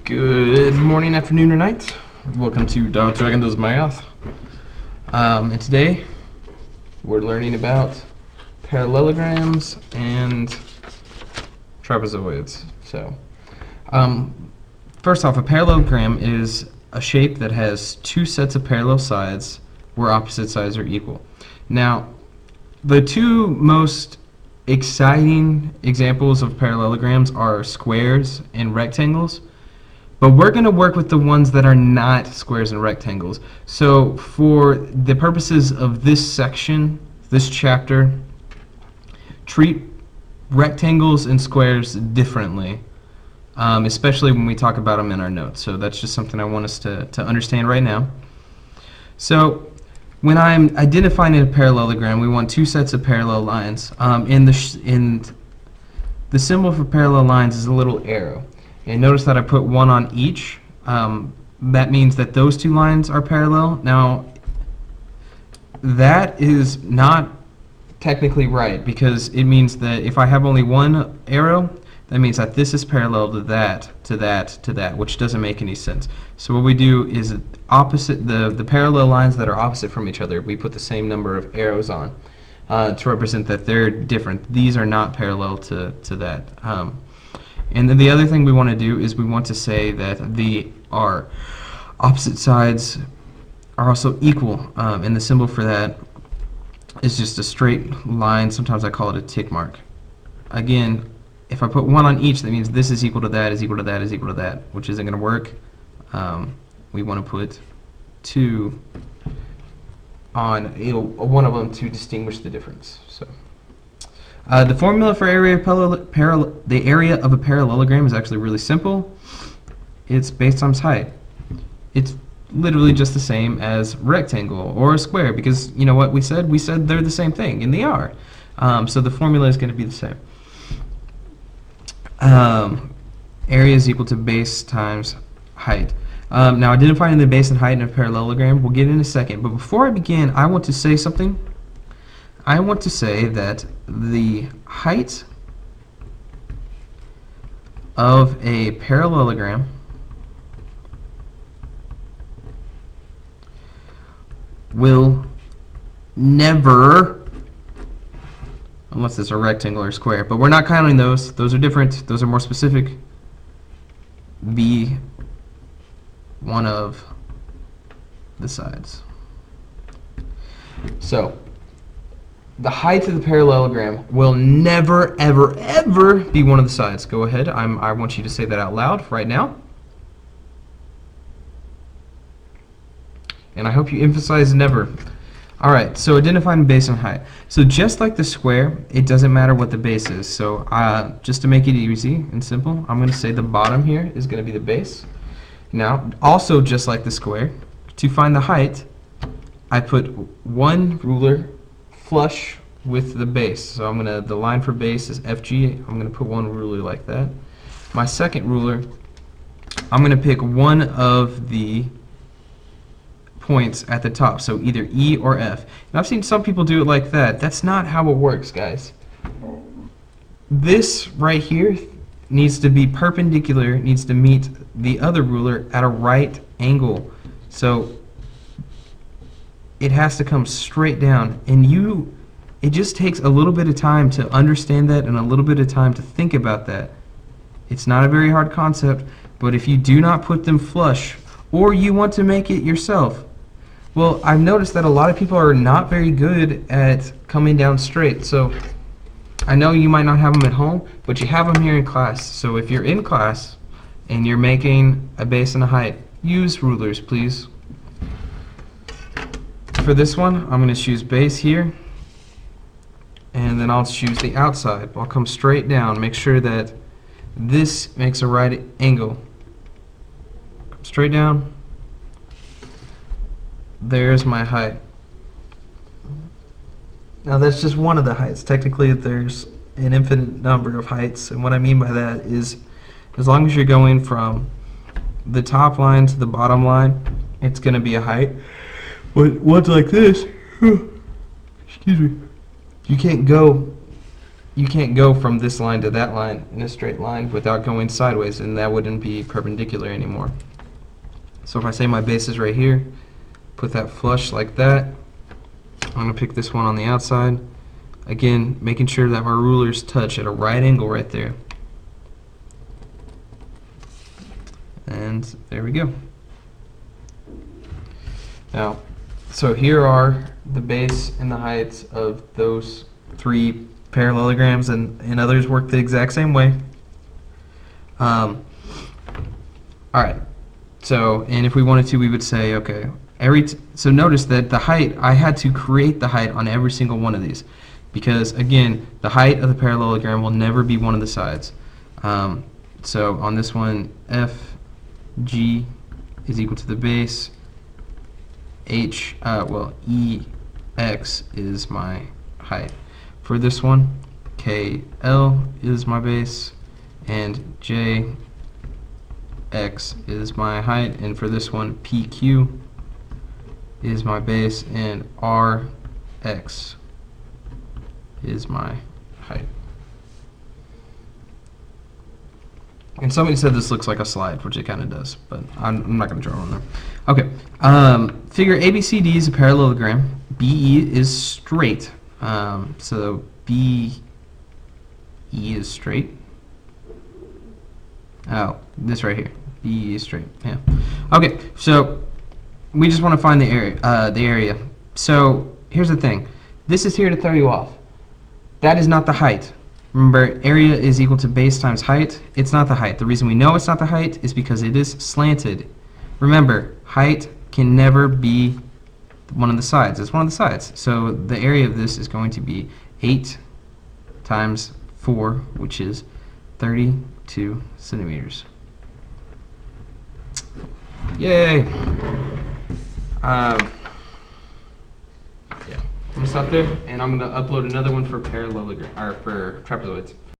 Good morning, afternoon, or night. Welcome to Dog Dragon Does Math. And today we're learning about parallelograms and trapezoids. So, first off, a parallelogram is a shape that has two sets of parallel sides where opposite sides are equal. Now, the two most exciting examples of parallelograms are squares and rectangles. But we're going to work with the ones that are not squares and rectangles. So for the purposes of this section, this chapter, treat rectangles and squares differently, especially when we talk about them in our notes. So that's just something I want us to understand right now. So when I'm identifying a parallelogram, we want two sets of parallel lines. The symbol for parallel lines is a little arrow. And notice that I put one on each. That means that those two lines are parallel. Now, that is not technically right, because it means that if I have only one arrow, that means that this is parallel to that, to that, to that, which doesn't make any sense. So what we do is opposite the parallel lines that are opposite from each other, we put the same number of arrows on to represent that they're different. These are not parallel to that. And then the other thing we want to do is we want to say that our opposite sides are also equal, and the symbol for that is just a straight line. Sometimes I call it a tick mark. Again, if I put one on each, that means this is equal to that, is equal to that, is equal to that, which isn't going to work. We want to put two on one of them to distinguish the difference. So. The formula for the area of a parallelogram is actually really simple. It's base times height. It's literally just the same as rectangle or a square, because you know what we said? We said they're the same thing, and they are. So the formula is going to be the same. Area is equal to base times height. Now, identifying the base and height in a parallelogram, we'll get in a second. But before I begin, I want to say something. I want to say that the height of a parallelogram will never, unless it's a rectangle or square, but we're not counting those. Those are different. Those are more specific. Be one of the sides. So, the height of the parallelogram will never, ever, ever be one of the sides. Go ahead. I want you to say that out loud right now. And I hope you emphasize never. All right, so identifying base and height. So just like the square, it doesn't matter what the base is. So just to make it easy and simple, I'm going to say the bottom here is going to be the base. Now, also just like the square, to find the height, I put one ruler flush with the base. So the line for base is FG. I'm going to put one ruler like that. My second ruler, I'm going to pick one of the points at the top, so either E or F. And I've seen some people do it like that. That's not how it works, guys. This right here needs to be perpendicular, needs to meet the other ruler at a right angle. So it has to come straight down, and it just takes a little bit of time to understand that and a little bit of time to think about that. It's not a very hard concept, but if you do not put them flush, or you want to make it yourself, well, I've noticed that a lot of people are not very good at coming down straight. So I know you might not have them at home, but you have them here in class. So if you're in class and you're making a base and a height, use rulers, please. For this one, I'm going to choose base here, and then I'll choose the outside. I'll come straight down, make sure that this makes a right angle. Come straight down. There's my height. Now that's just one of the heights. Technically there's an infinite number of heights, and what I mean by that is as long as you're going from the top line to the bottom line, it's going to be a height. But ones like this, excuse me, you you can't go from this line to that line in a straight line without going sideways, and that wouldn't be perpendicular anymore. So if I say my base is right here, put that flush like that. I'm going to pick this one on the outside. Again, making sure that my rulers touch at a right angle right there. And there we go. Now, so here are the base and the heights of those three parallelograms, and others work the exact same way. Alright, so, and if we wanted to, we would say, okay, so notice that the height, I had to create the height on every single one of these, because again, the height of the parallelogram will never be one of the sides. So on this one, FG is equal to the base, EX is my height. For this one, KL is my base, and JX is my height, and for this one, PQ is my base, and RX is my height. And somebody said this looks like a slide, which it kind of does, but I'm not going to draw on there. Okay, figure ABCD is a parallelogram. BE is straight. So BE is straight. Oh, this right here. BE is straight. Yeah. Okay, so we just want to find the area. So here's the thing. This is here to throw you off. That is not the height. Remember, area is equal to base times height. It's not the height. The reason we know it's not the height is because it is slanted. Remember, height can never be one of the sides. It's one of the sides. So the area of this is going to be 8 times 4, which is 32 centimeters. Yay! Yeah, I'm gonna stop there, and I'm gonna upload another one for parallelogram or for trapezoids.